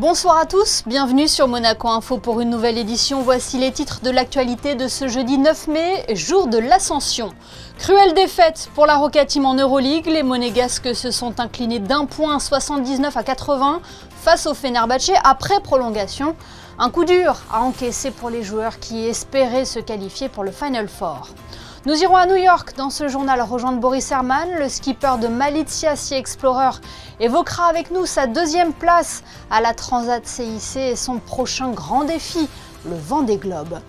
Bonsoir à tous, bienvenue sur Monaco Info pour une nouvelle édition. Voici les titres de l'actualité de ce jeudi 9 mai, jour de l'Ascension. Cruelle défaite pour la Roca Team en Euroleague. Les Monégasques se sont inclinés d'1 point 79-80 face au Fenerbahçe après prolongation. Un coup dur à encaisser pour les joueurs qui espéraient se qualifier pour le Final Four. Nous irons à New York dans ce journal rejoindre Boris Herman. Le skipper de Malizia Sea Explorer évoquera avec nous sa deuxième place à la Transat CIC et son prochain grand défi, le Vendée Globe.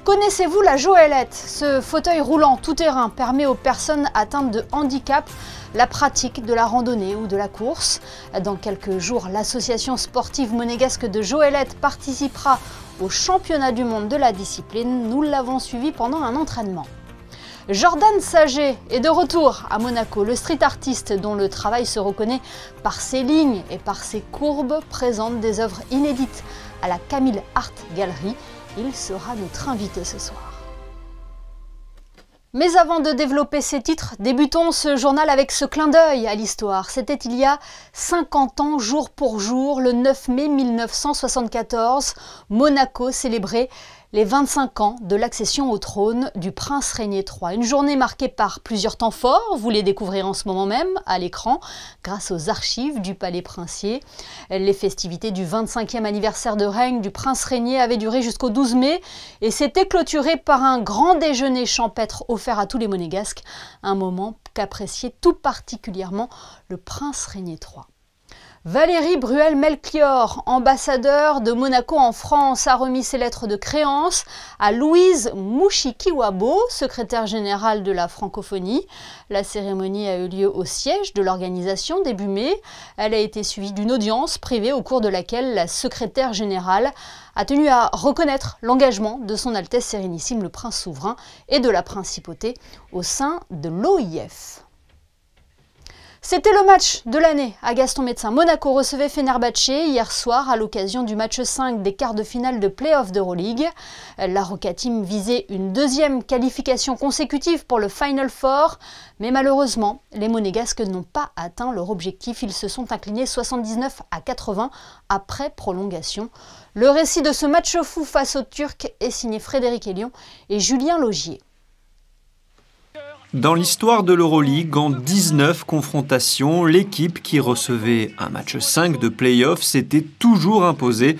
Connaissez-vous la Joëlette? Ce fauteuil roulant tout-terrain permet aux personnes atteintes de handicap la pratique de la randonnée ou de la course. Dans quelques jours, l'association sportive monégasque de Joëlette participera au championnat du monde de la discipline. Nous l'avons suivi pendant un entraînement. Jordan Saget est de retour à Monaco. Le street artiste, dont le travail se reconnaît par ses lignes et par ses courbes, présente des œuvres inédites à la Camille Art Gallery. Il sera notre invité ce soir. Mais avant de développer ces titres, débutons ce journal avec ce clin d'œil à l'histoire. C'était il y a 50 ans, jour pour jour, le 9 mai 1974, Monaco célébrait les 25 ans de l'accession au trône du prince Régnier III. Une journée marquée par plusieurs temps forts, vous les découvrirez en ce moment même à l'écran, grâce aux archives du palais princier. Les festivités du 25e anniversaire de règne du prince Régnier avaient duré jusqu'au 12 mai et s'étaient clôturées par un grand déjeuner champêtre offert à tous les Monégasques, un moment qu'appréciait tout particulièrement le prince Régnier III. Valérie Bruel-Melchior, ambassadeur de Monaco en France, a remis ses lettres de créance à Louise Mouchikiwabo, secrétaire générale de la francophonie. La cérémonie a eu lieu au siège de l'organisation début mai. Elle a été suivie d'une audience privée au cours de laquelle la secrétaire générale a tenu à reconnaître l'engagement de son Altesse Sérénissime le Prince Souverain et de la Principauté au sein de l'OIF. C'était le match de l'année à Gaston-Médecin. Monaco recevait Fenerbahçe hier soir à l'occasion du match 5 des quarts de finale de play-off d'Euroleague. La Roca Team visait une deuxième qualification consécutive pour le Final Four, mais malheureusement, les Monégasques n'ont pas atteint leur objectif. Ils se sont inclinés 79-80 après prolongation. Le récit de ce match fou face aux Turcs est signé Frédéric Elion et Julien Laugier. Dans l'histoire de l'Euroleague, en 19 confrontations, l'équipe qui recevait un match 5 de play-off s'était toujours imposée.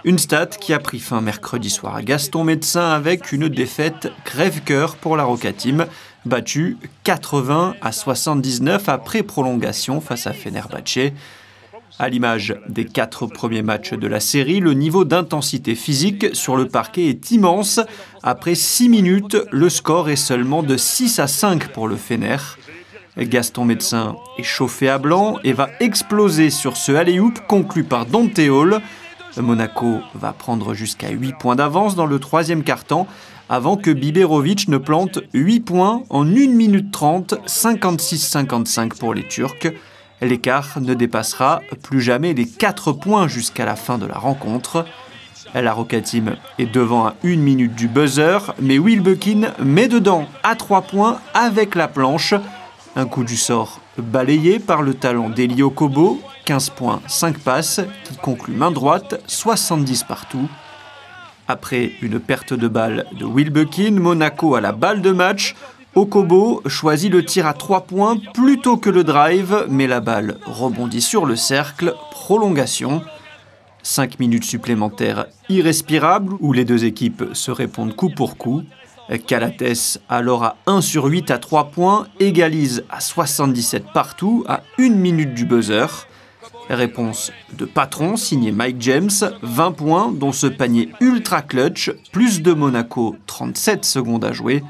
Une stat qui a pris fin mercredi soir à Gaston-Médecin avec une défaite crève-cœur pour la Roca Team, battue 80-79 après prolongation face à Fenerbahçe. À l'image des 4 premiers matchs de la série, le niveau d'intensité physique sur le parquet est immense. Après 6 minutes, le score est seulement de 6-5 pour le Fener. Gaston-Médecin est chauffé à blanc et va exploser sur ce alley-oop conclu par Dante Hall. Monaco va prendre jusqu'à 8 points d'avance dans le 3e quart-temps avant que Biberovic ne plante 8 points en 1 minute 30, 56-55 pour les Turcs. L'écart ne dépassera plus jamais les 4 points jusqu'à la fin de la rencontre. La Roca Team est devant à 1 minute du buzzer, mais Wilbekin met dedans à 3 points avec la planche. Un coup du sort balayé par le talent d'Elio Kobo, 15 points, 5 passes, qui conclut main droite, 70 partout. Après une perte de balle de Wilbekin, Monaco a la balle de match. Okobo choisit le tir à 3 points plutôt que le drive, mais la balle rebondit sur le cercle, prolongation. 5 minutes supplémentaires irrespirables où les deux équipes se répondent coup pour coup. Calates, alors à 1 sur 8 à 3 points, égalise à 77 partout à 1 minute du buzzer. Réponse de patron signé Mike James, 20 points dont ce panier ultra clutch, plus de Monaco, 37 secondes à jouer.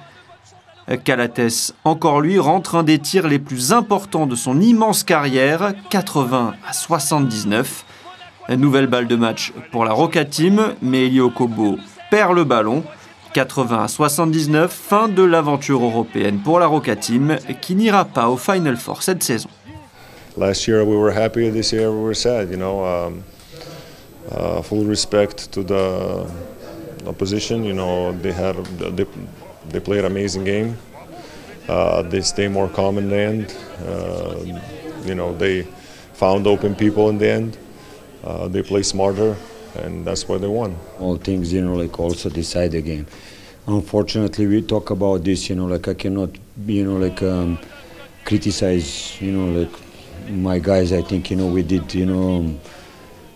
Calates, encore lui, rentre un des tirs les plus importants de son immense carrière, 80-79. Nouvelle balle de match pour la Roca Team, mais Elio Kobo perd le ballon. 80-79, fin de l'aventure européenne pour la Roca Team, qui n'ira pas au Final Four cette saison. Last year we were happy, this year we were sad, full respect to the opposition, they played an amazing game. They stay more calm in the end. They found open people in the end. They play smarter, and that's why they won. All things, like also decide the game. Unfortunately, we talk about this, like I cannot, criticize, like my guys. I think, we did,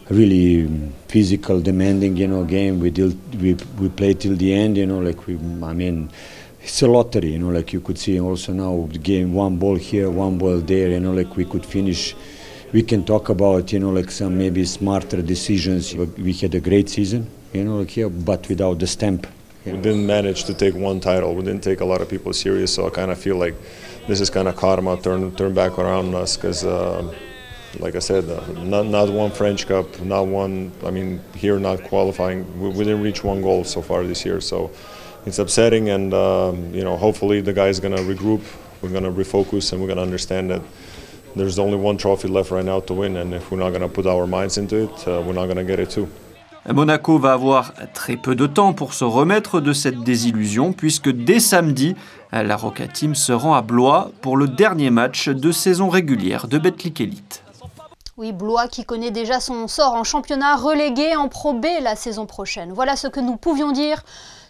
really physical, demanding, game. We played till the end, it's a lottery, like you could see also now the game, one ball here, one ball there, like we could finish. We can talk about, like some maybe smarter decisions. We had a great season, but without the stamp. We didn't manage to take one title. We didn't take a lot of people serious, so I kind of feel like this is kind of karma turn back around us because, like I said, not one French Cup, not one. Here not qualifying. We didn't reach one goal so far this year, so it's upsetting. And hopefully the guys gonna regroup. We're gonna refocus, and we're gonna understand that there's only one trophy left right now to win. And if we're not gonna put our minds into it, we're not gonna get it too. Monaco va avoir très peu de temps pour se remettre de cette désillusion puisque dès samedi, la Roca Team se rend à Blois pour le dernier match de saison régulière de Betclic Elite. Oui, Blois qui connaît déjà son sort en championnat, relégué en Pro B la saison prochaine. Voilà ce que nous pouvions dire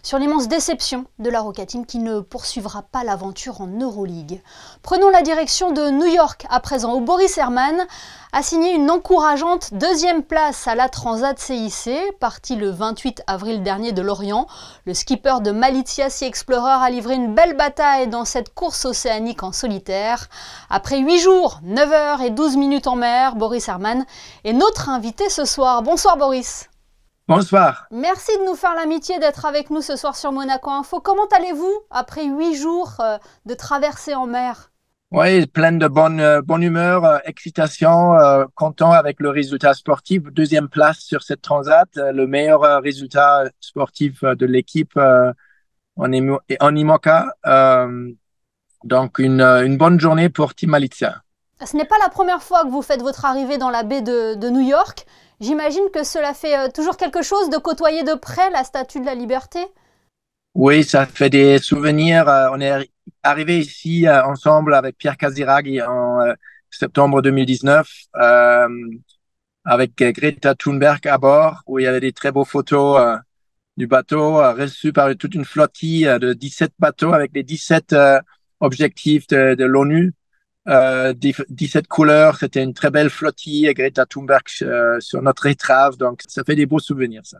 sur l'immense déception de la Roca Team qui ne poursuivra pas l'aventure en Euroleague. Prenons la direction de New York à présent, où Boris Herman a signé une encourageante deuxième place à la Transat CIC, parti le 28 avril dernier de Lorient. Le skipper de Malizia Sea Explorer a livré une belle bataille dans cette course océanique en solitaire. Après 8 jours, 9 heures et 12 minutes en mer, Boris Herman est notre invité ce soir. Bonsoir Boris. Bonsoir. Merci de nous faire l'amitié d'être avec nous ce soir sur Monaco Info. Comment allez-vous après 8 jours de traversée en mer? Oui, plein de bonne humeur, excitation, content avec le résultat sportif. Deuxième place sur cette transat, le meilleur résultat sportif de l'équipe en IMOCA. Donc, une bonne journée pour Team Malizia. Ce n'est pas la première fois que vous faites votre arrivée dans la baie de New York. J'imagine que cela fait toujours quelque chose de côtoyer de près la Statue de la Liberté. Oui, ça fait des souvenirs. On est arrivé ici ensemble avec Pierre Casiraghi en septembre 2019 avec Greta Thunberg à bord, où il y avait des très beaux photos du bateau reçues par toute une flottille de 17 bateaux avec les 17 objectifs de l'ONU. 17 couleurs, c'était une très belle flottille et Greta Thunberg sur notre étrave, donc ça fait des beaux souvenirs ça.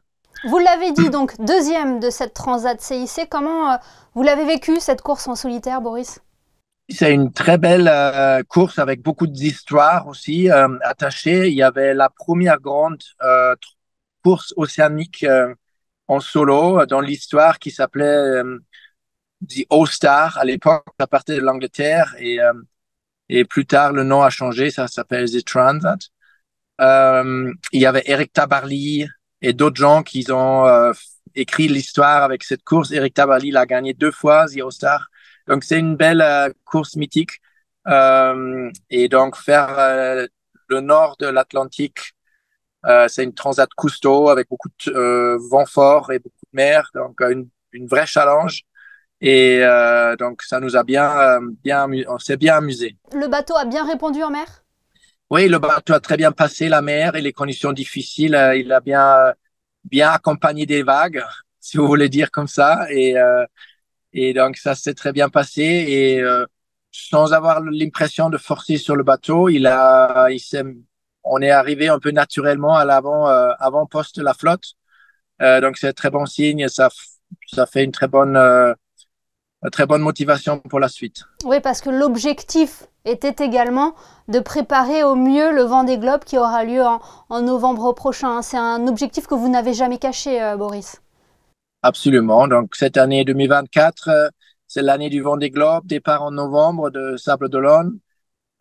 Vous l'avez dit, donc deuxième de cette Transat CIC, comment vous l'avez vécu cette course en solitaire, Boris? C'est une très belle course avec beaucoup d'histoires aussi attachées. Il y avait la première grande course océanique en solo dans l'histoire qui s'appelait The All-Star. À l'époque, ça partait de l'Angleterre et plus tard, le nom a changé, ça s'appelle The Transat. Il y avait Eric Tabarly et d'autres gens qui ont écrit l'histoire avec cette course. Eric Tabarly l'a gagné 2 fois, The All-Star. Donc, c'est une belle course mythique. Et donc, faire le nord de l'Atlantique, c'est une transat costaud avec beaucoup de vent fort et beaucoup de mer. Donc, une vraie challenge. Et donc, ça nous a on s'est bien amusé. Le bateau a bien répondu en mer? Oui, le bateau a très bien passé la mer et les conditions difficiles. Il a bien accompagné des vagues, si vous voulez dire comme ça. Et donc, ça s'est très bien passé. Et sans avoir l'impression de forcer sur le bateau, on est arrivé un peu naturellement à l'avant-poste de la flotte. Donc, c'est un très bon signe. Ça fait une très bonne motivation pour la suite. Oui, parce que l'objectif était également de préparer au mieux le Vendée Globe qui aura lieu en novembre prochain. C'est un objectif que vous n'avez jamais caché, Boris. Absolument. Donc, cette année 2024, c'est l'année du Vendée Globe, départ en novembre de Sables-d'Olonne.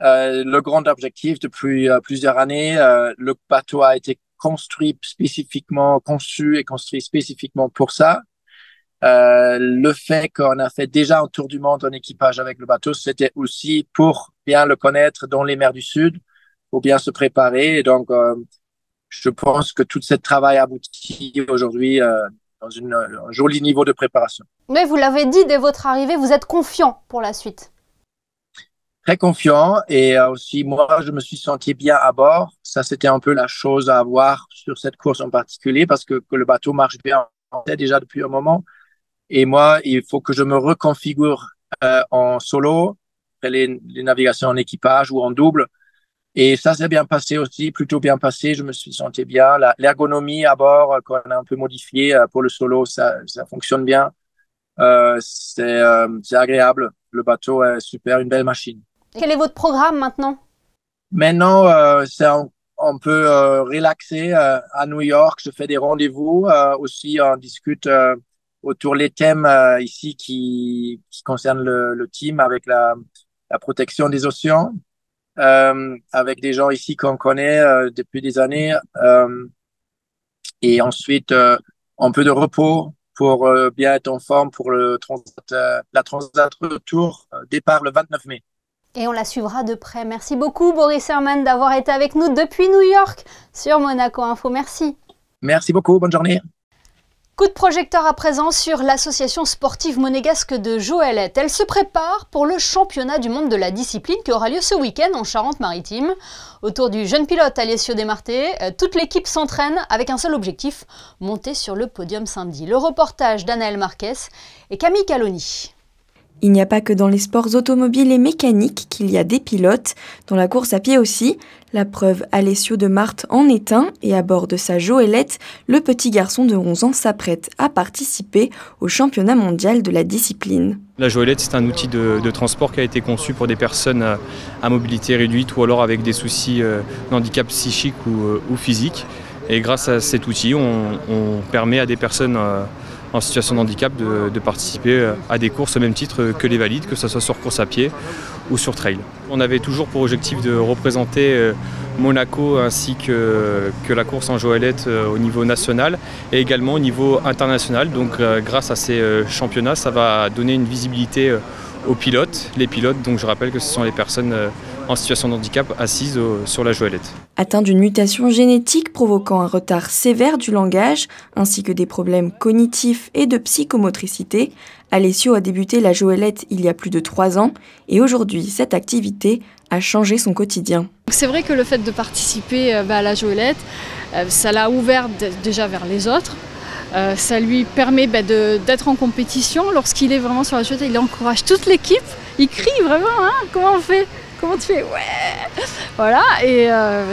Le grand objectif depuis plusieurs années, le bateau a été conçu et construit spécifiquement pour ça. Le fait qu'on a fait déjà un tour du monde en équipage avec le bateau, c'était aussi pour bien le connaître dans les mers du Sud, pour bien se préparer. Et donc, je pense que tout ce travail aboutit aujourd'hui dans un joli niveau de préparation. Mais vous l'avez dit dès votre arrivée, vous êtes confiant pour la suite. très confiant et aussi moi je me suis senti bien à bord. Ça c'était un peu la chose à avoir sur cette course en particulier parce que le bateau marche bien déjà depuis un moment. Et moi il faut que je me reconfigure en solo, les navigations en équipage ou en double. Et ça s'est bien passé aussi, plutôt bien passé. Je me suis senti bien. L'ergonomie à bord qu'on a un peu modifiée pour le solo, ça fonctionne bien. C'est agréable. Le bateau est super, une belle machine. Quel est votre programme maintenant? Maintenant, c'est un peu relaxé à New York. Je fais des rendez-vous. Aussi, on discute autour des thèmes ici qui concernent le team avec la protection des océans, avec des gens ici qu'on connaît depuis des années. Et ensuite, un peu de repos pour bien être en forme pour la Transat Retour, départ le 29 mai. Et on la suivra de près. Merci beaucoup Boris Herman d'avoir été avec nous depuis New York sur Monaco Info. Merci. Merci beaucoup, bonne journée. Coup de projecteur à présent sur l'association sportive monégasque de Joëlette. Elle se prépare pour le championnat du monde de la discipline qui aura lieu ce week-end en Charente-Maritime. Autour du jeune pilote Alessio De Marte, toute l'équipe s'entraîne avec un seul objectif, monter sur le podium samedi. Le reportage d'Anaël Marquez et Camille Caloni. Il n'y a pas que dans les sports automobiles et mécaniques qu'il y a des pilotes, dans la course à pied aussi. La preuve, Alessio De Marte en est un et à bord de sa Joëlette, le petit garçon de 11 ans s'apprête à participer au championnat mondial de la discipline. La Joëlette, c'est un outil de transport qui a été conçu pour des personnes à mobilité réduite ou alors avec des soucis d'handicap psychique ou physique. Et grâce à cet outil, on permet à des personnes en situation de handicap de participer à des courses au même titre que les valides, que ce soit sur course à pied ou sur trail. On avait toujours pour objectif de représenter Monaco ainsi que la course en Joëlette au niveau national et également au niveau international. Donc grâce à ces championnats, ça va donner une visibilité aux pilotes. Les pilotes, donc je rappelle que ce sont les personnes en situation de handicap assises sur la Joëlette. Atteint d'une mutation génétique provoquant un retard sévère du langage, ainsi que des problèmes cognitifs et de psychomotricité, Alessio a débuté la Joëlette il y a plus de 3 ans et aujourd'hui, cette activité a changé son quotidien. C'est vrai que le fait de participer à la Joëlette, ça l'a ouvert déjà vers les autres. Ça lui permet d'être en compétition. Lorsqu'il est vraiment sur la Joëlette, il encourage toute l'équipe. Il crie vraiment, hein, comment on fait? Comment tu fais? Ouais. Voilà, et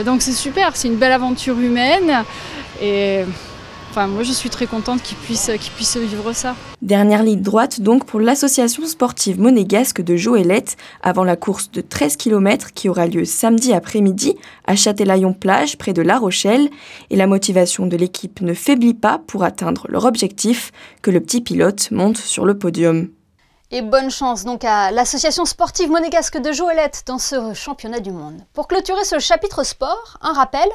donc c'est super, c'est une belle aventure humaine. Et enfin, moi je suis très contente qu'il puisse vivre ça. Dernière ligne droite donc pour l'association sportive monégasque de Joëlette avant la course de 13 km qui aura lieu samedi après-midi à Châtelaillon-Plage près de La Rochelle. Et la motivation de l'équipe ne faiblit pas pour atteindre leur objectif, que le petit pilote monte sur le podium. Et bonne chance donc à l'association sportive monégasque de Joëlette dans ce championnat du monde. Pour clôturer ce chapitre sport, un rappel,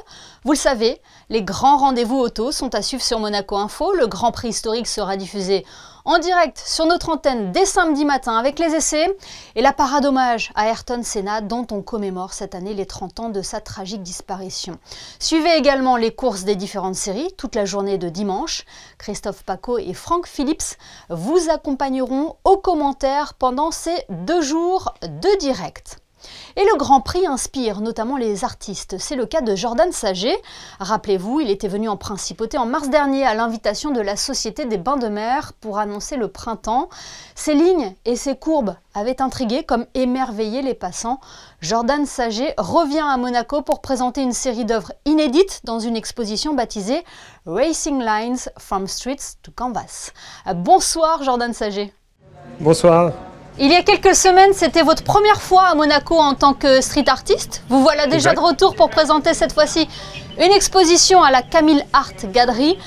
vous le savez, les grands rendez-vous auto sont à suivre sur Monaco Info. Le Grand Prix historique sera diffusé en direct sur notre antenne dès samedi matin avec les essais et la parade hommage à Ayrton Senna dont on commémore cette année les 30 ans de sa tragique disparition. Suivez également les courses des différentes séries toute la journée de dimanche. Christophe Paco et Franck Phillips vous accompagneront aux commentaires pendant ces 2 jours de direct. Et le Grand Prix inspire notamment les artistes. C'est le cas de Jordan Saget. Rappelez-vous, il était venu en principauté en mars dernier à l'invitation de la Société des Bains de Mer pour annoncer le printemps. Ses lignes et ses courbes avaient intrigué comme émerveillé les passants. Jordan Saget revient à Monaco pour présenter une série d'œuvres inédites dans une exposition baptisée Racing Lines from Streets to Canvas. Bonsoir Jordan Saget. Bonsoir. Il y a quelques semaines, c'était votre première fois à Monaco en tant que street artiste. Vous voilà déjà de retour pour présenter cette fois-ci une exposition à la Camille Art Gallery.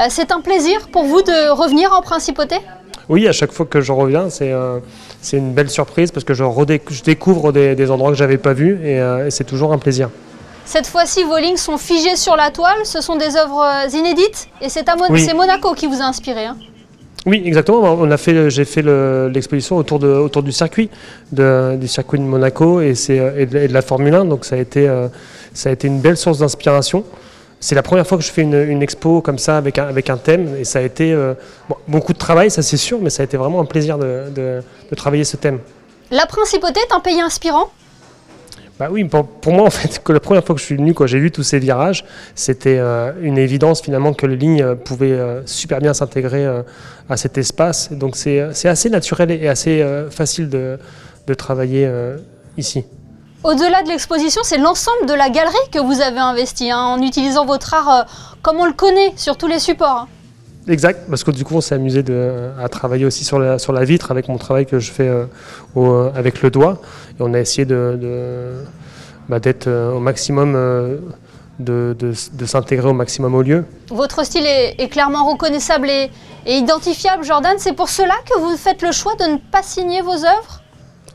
C'est un plaisir pour vous de revenir en principauté? Oui, à chaque fois que je reviens, c'est une belle surprise parce que je découvre des endroits que je n'avais pas vus et c'est toujours un plaisir. Cette fois-ci, vos lignes sont figées sur la toile, ce sont des œuvres inédites et c'est Monaco qui vous a inspiré, hein? Oui, exactement. J'ai fait l'exposition autour du circuit, du circuit de Monaco et de la Formule 1. Donc ça a été une belle source d'inspiration. C'est la première fois que je fais une expo comme ça avec un thème et ça a été beaucoup de travail, ça c'est sûr, mais ça a été vraiment un plaisir de travailler ce thème. La principauté est un pays inspirant? Bah oui, pour moi, en fait, que la première fois que je suis venu, quand j'ai vu tous ces virages, c'était une évidence finalement que les lignes pouvaient super bien s'intégrer à cet espace. Donc c'est assez naturel et assez facile de travailler ici. Au-delà de l'exposition, c'est l'ensemble de la galerie que vous avez investi, hein, en utilisant votre art comme on le connaît sur tous les supports. Hein. Exact, parce que du coup on s'est amusé à travailler aussi sur la vitre avec mon travail que je fais avec le doigt. Et on a essayé d'être au maximum, de s'intégrer au maximum au lieu. Votre style est clairement reconnaissable et identifiable, Jordan. C'est pour cela que vous faites le choix de ne pas signer vos œuvres?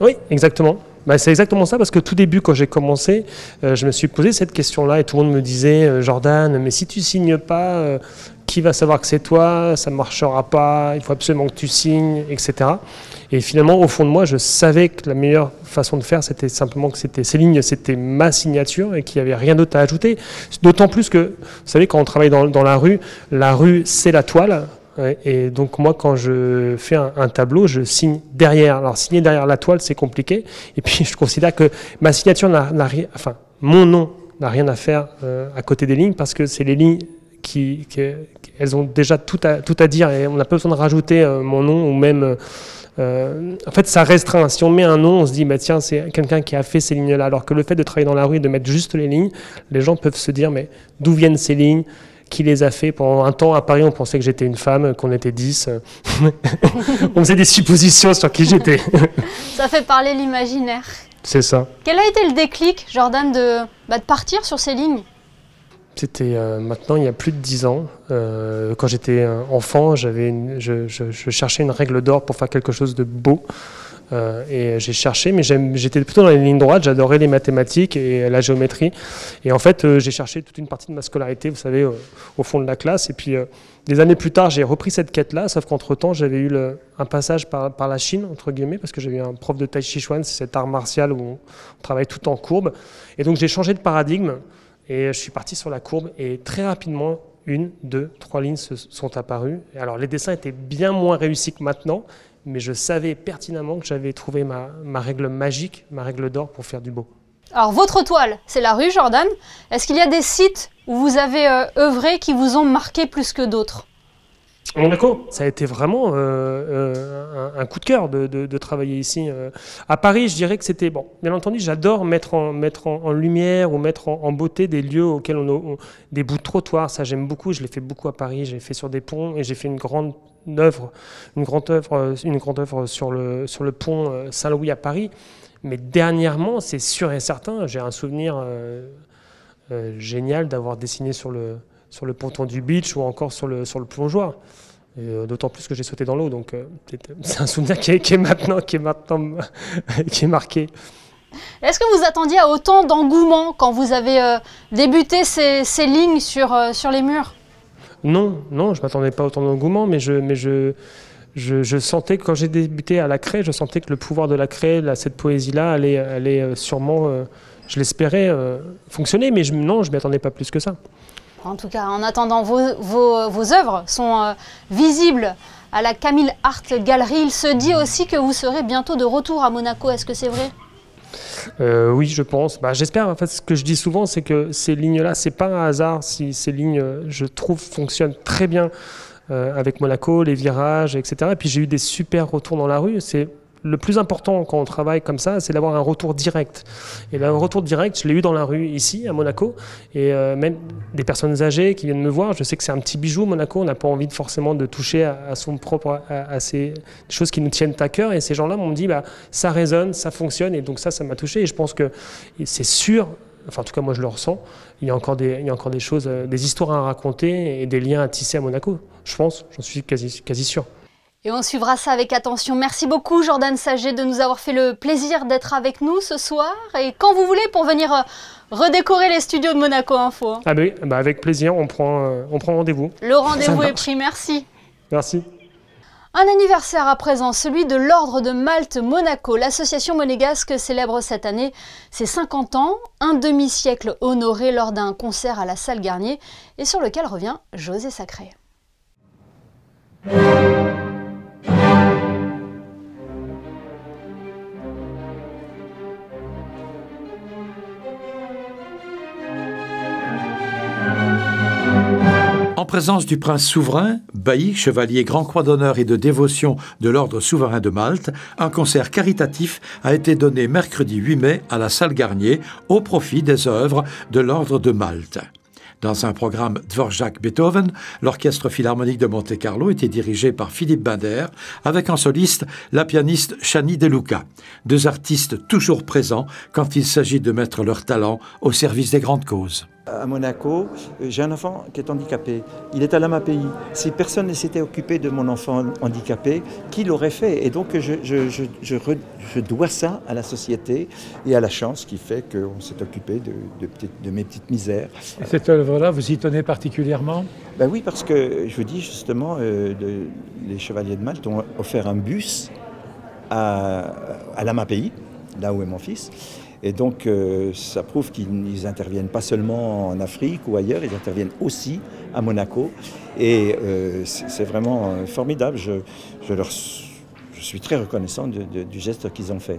Oui, exactement. C'est exactement ça, parce que tout début, quand j'ai commencé, je me suis posé cette question-là et tout le monde me disait Jordan, mais si tu signes pas, qui va savoir que c'est toi? Ça ne marchera pas, il faut absolument que tu signes, etc. Et finalement, au fond de moi, je savais que la meilleure façon de faire, c'était simplement que ces lignes, c'était ma signature et qu'il n'y avait rien d'autre à ajouter. D'autant plus que, vous savez, quand on travaille dans la rue, c'est la toile. Et donc moi, quand je fais un tableau, je signe derrière. Alors signer derrière la toile, c'est compliqué. Et puis je considère que ma signature mon nom n'a rien à faire à côté des lignes, parce que c'est les lignes elles ont déjà tout à dire et on n'a pas besoin de rajouter mon nom ou même... en fait, ça restreint. Si on met un nom, on se dit, tiens, c'est quelqu'un qui a fait ces lignes-là. Alors que le fait de travailler dans la rue et de mettre juste les lignes, les gens peuvent se dire, mais d'où viennent ces lignes? Qui les a fait? Pendant un temps, à Paris, on pensait que j'étais une femme, qu'on était 10. On faisait des suppositions sur qui j'étais. Ça fait parler l'imaginaire. C'est ça. Quel a été le déclic, Jordan, de partir sur ces lignes? C'était maintenant, il y a plus de 10 ans. Quand j'étais enfant, je cherchais une règle d'or pour faire quelque chose de beau. Et j'ai cherché, mais j'étais plutôt dans les lignes droites, j'adorais les mathématiques et la géométrie. Et en fait, j'ai cherché toute une partie de ma scolarité, vous savez, au fond de la classe. Et puis, des années plus tard, j'ai repris cette quête-là, sauf qu'entre-temps, j'avais eu un passage par la Chine, entre guillemets, parce que j'avais eu un prof de Tai Chi Chuan, c'est cet art martial où on travaille tout en courbe. Et donc, j'ai changé de paradigme et je suis parti sur la courbe. Et très rapidement, 1, 2, 3 lignes sont apparues. Et alors, les dessins étaient bien moins réussis que maintenant, mais je savais pertinemment que j'avais trouvé ma règle magique, ma règle d'or pour faire du beau. Alors, votre toile, c'est la rue, Jordan. Est-ce qu'il y a des sites où vous avez œuvré qui vous ont marqué plus que d'autres? Monaco, ça a été vraiment un coup de cœur de travailler ici. À Paris, je dirais que c'était, bon, bien entendu, j'adore mettre en lumière ou mettre en beauté des lieux auxquels des bouts de trottoir, ça j'aime beaucoup, je l'ai fait beaucoup à Paris, j'ai fait sur des ponts et j'ai fait une grande œuvre sur le pont Saint-Louis à Paris. Mais dernièrement, c'est sûr et certain, j'ai un souvenir génial d'avoir dessiné sur le ponton du beach ou encore sur le plongeoir. D'autant plus que j'ai sauté dans l'eau, donc c'est un souvenir qui est maintenant qui est marqué. Est-ce que vous attendiez à autant d'engouement quand vous avez débuté ces lignes sur les murs? Non, je ne m'attendais pas à autant d'engouement, mais je sentais que quand j'ai débuté à la craie, je sentais que le pouvoir de la craie, cette poésie-là, allait sûrement, je l'espérais, fonctionner, mais non, je ne m'y attendais pas plus que ça. En tout cas, en attendant, vos œuvres sont visibles à la Camille Art Gallery. Il se dit aussi que vous serez bientôt de retour à Monaco. Est-ce que c'est vrai? Oui, je pense. J'espère. En fait, ce que je dis souvent, c'est que ces lignes-là, c'est pas un hasard si ces lignes, je trouve, fonctionnent très bien avec Monaco, les virages, etc. Et puis j'ai eu des super retours dans la rue. C'est le plus important quand on travaille comme ça, c'est d'avoir un retour direct. Et là, un retour direct, je l'ai eu dans la rue ici, à Monaco. Et même des personnes âgées qui viennent me voir. Je sais que c'est un petit bijou, Monaco. On n'a pas envie forcément de toucher à son propre, à ces choses qui nous tiennent à cœur. Et ces gens-là m'ont dit, ça résonne, ça fonctionne. Et donc ça m'a touché. Et je pense que c'est sûr, enfin en tout cas moi je le ressens, il y a encore des choses, des histoires à raconter et des liens à tisser à Monaco. Je pense, j'en suis quasi sûr. Et on suivra ça avec attention. Merci beaucoup Jordan Saget de nous avoir fait le plaisir d'être avec nous ce soir. Et quand vous voulez pour venir redécorer les studios de Monaco Info. Ah oui, avec plaisir, on prend rendez-vous. Le rendez-vous est pris, merci. Merci. Un anniversaire à présent, celui de l'Ordre de Malte Monaco. L'association monégasque célèbre cette année ses 50 ans, un demi-siècle honoré lors d'un concert à la Salle Garnier et sur lequel revient José Sacré. présence du prince souverain, bailli, chevalier grand croix d'honneur et de dévotion de l'ordre souverain de Malte, un concert caritatif a été donné mercredi 8 mai à la salle Garnier au profit des œuvres de l'ordre de Malte. Dans un programme Dvorak-Beethoven, l'Orchestre Philharmonique de Monte-Carlo était dirigé par Philippe Binder, avec en soliste la pianiste Shani De Luca. Deux artistes toujours présents quand il s'agit de mettre leur talent au service des grandes causes. À Monaco, j'ai un enfant qui est handicapé. Il est à l'AMAPI. Si personne ne s'était occupé de mon enfant handicapé, qui l'aurait fait? Et donc je dois ça à la société et à la chance qui fait qu'on s'est occupé de mes petites misères. Et cette œuvre-là, vous y tenez particulièrement? Ben oui, parce que je vous dis justement, les Chevaliers de Malte ont offert un bus à l'AMAPI, là où est mon fils. Et donc, ça prouve qu'ils interviennent pas seulement en Afrique ou ailleurs, ils interviennent aussi à Monaco. Et c'est vraiment formidable. Je suis très reconnaissant du geste qu'ils ont fait.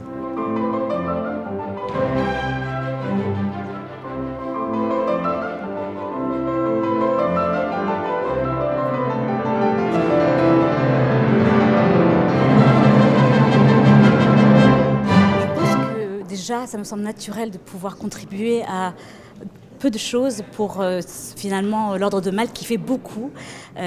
Ça me semble naturel de pouvoir contribuer à peu de choses pour finalement l'Ordre de Malte qui fait beaucoup,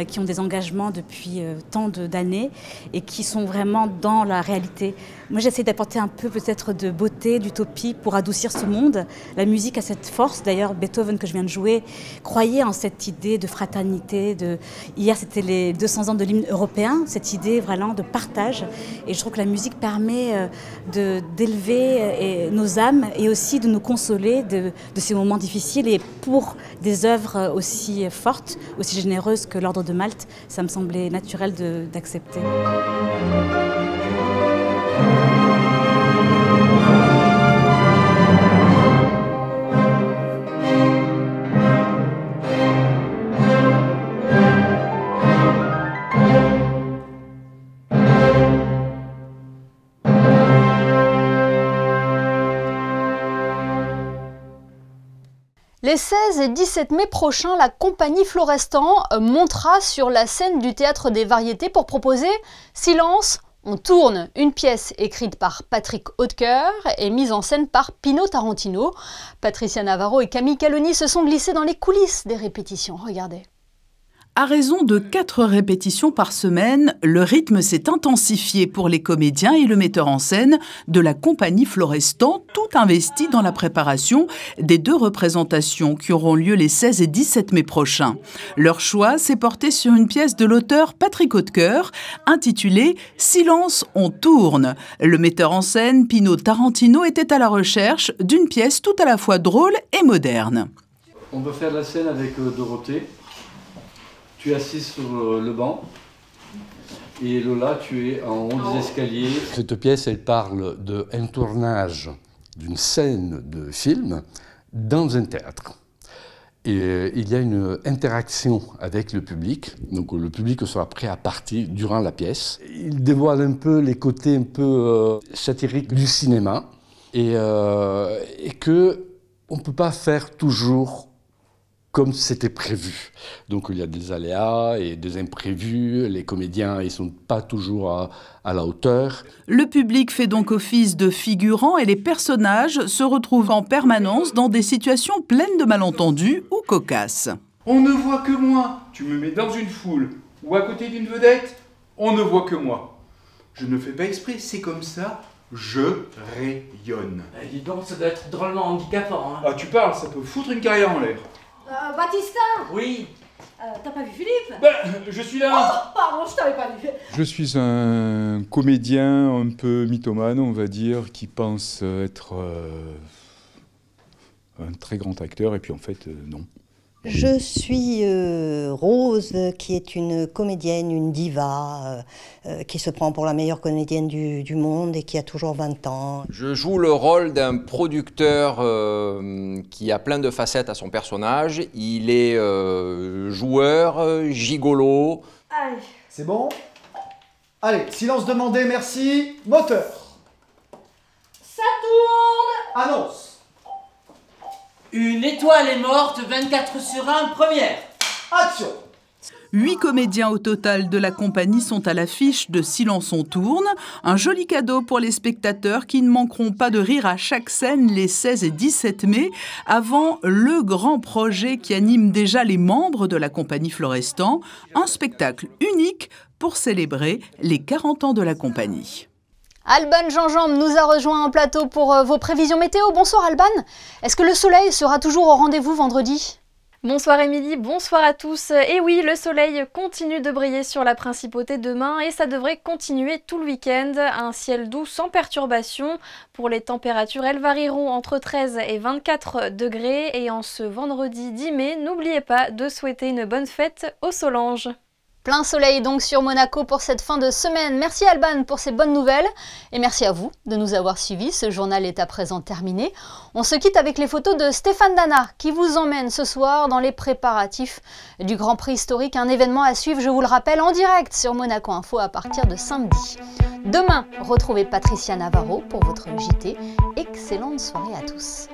qui ont des engagements depuis tant d'années et qui sont vraiment dans la réalité. Moi j'essaie d'apporter un peu peut-être de beauté, d'utopie pour adoucir ce monde. La musique a cette force, d'ailleurs Beethoven que je viens de jouer croyait en cette idée de fraternité. Hier c'était les 200 ans de l'hymne européen, cette idée vraiment de partage et je trouve que la musique permet d'élever nos âmes et aussi de nous consoler de ces moments difficiles. Et pour des œuvres aussi fortes, aussi généreuses que l'Ordre de Malte, ça me semblait naturel d'accepter. Les 16 et 17 mai prochains, la compagnie Florestan montera sur la scène du Théâtre des Variétés pour proposer Silence, on tourne, une pièce écrite par Patrick Hautecoeur et mise en scène par Pino Tarantino. Patricia Navarro et Camille Caloni se sont glissés dans les coulisses des répétitions. Regardez. À raison de 4 répétitions par semaine, le rythme s'est intensifié pour les comédiens et le metteur en scène de la compagnie Florestan, tout investi dans la préparation des 2 représentations qui auront lieu les 16 et 17 mai prochains. Leur choix s'est porté sur une pièce de l'auteur Patrick Hautecoeur, intitulée « Silence, on tourne ». Le metteur en scène, Pino Tarantino, était à la recherche d'une pièce tout à la fois drôle et moderne. On peut faire la scène avec Dorothée. Tu es assise sur le banc et Lola, tu es en haut des escaliers. Cette pièce, elle parle d'un tournage d'une scène de film dans un théâtre. Et il y a une interaction avec le public, donc le public sera prêt à partir durant la pièce. Il dévoile un peu les côtés un peu satiriques du cinéma et que on ne peut pas faire toujours comme c'était prévu. Donc il y a des aléas et des imprévus, les comédiens ils sont pas toujours à la hauteur. Le public fait donc office de figurant et les personnages se retrouvent en permanence dans des situations pleines de malentendus ou cocasses. On ne voit que moi. Tu me mets dans une foule ou à côté d'une vedette, on ne voit que moi. Je ne fais pas exprès, c'est comme ça, je rayonne. Dis donc, ça doit être drôlement handicapant. Hein. Ah tu parles, ça peut foutre une carrière en l'air. Baptista! Oui. T'as pas vu Philippe? Je suis là. Oh, pardon, je t'avais pas vu. Je suis un comédien un peu mythomane, on va dire, qui pense être un très grand acteur, et puis en fait, non. Je suis Rose, qui est une comédienne, une diva, qui se prend pour la meilleure comédienne du monde et qui a toujours 20 ans. Je joue le rôle d'un producteur qui a plein de facettes à son personnage. Il est joueur, gigolo. Allez. C'est bon? Allez, silence demandé, merci. Moteur. Ça tourne. Annonce. Une étoile est morte, 24/1, première. Action. 8 comédiens au total de la compagnie sont à l'affiche de Silence on tourne. Un joli cadeau pour les spectateurs qui ne manqueront pas de rire à chaque scène les 16 et 17 mai, avant le grand projet qui anime déjà les membres de la compagnie Florestan, un spectacle unique pour célébrer les 40 ans de la compagnie. Alban Jean-Jambe nous a rejoint en plateau pour vos prévisions météo. Bonsoir Alban. Est-ce que le soleil sera toujours au rendez-vous vendredi ? Bonsoir Émilie, bonsoir à tous. Et oui, le soleil continue de briller sur la principauté demain et ça devrait continuer tout le week-end. Un ciel doux sans perturbation. Pour les températures, elles varieront entre 13 et 24 degrés. Et en ce vendredi 10 mai, n'oubliez pas de souhaiter une bonne fête aux Solanges. Plein soleil donc sur Monaco pour cette fin de semaine. Merci Alban pour ces bonnes nouvelles et merci à vous de nous avoir suivis. Ce journal est à présent terminé. On se quitte avec les photos de Stéphane Dana qui vous emmène ce soir dans les préparatifs du Grand Prix historique. Un événement à suivre, je vous le rappelle, en direct sur Monaco Info à partir de samedi. Demain, retrouvez Patricia Navarro pour votre JT. Excellente soirée à tous.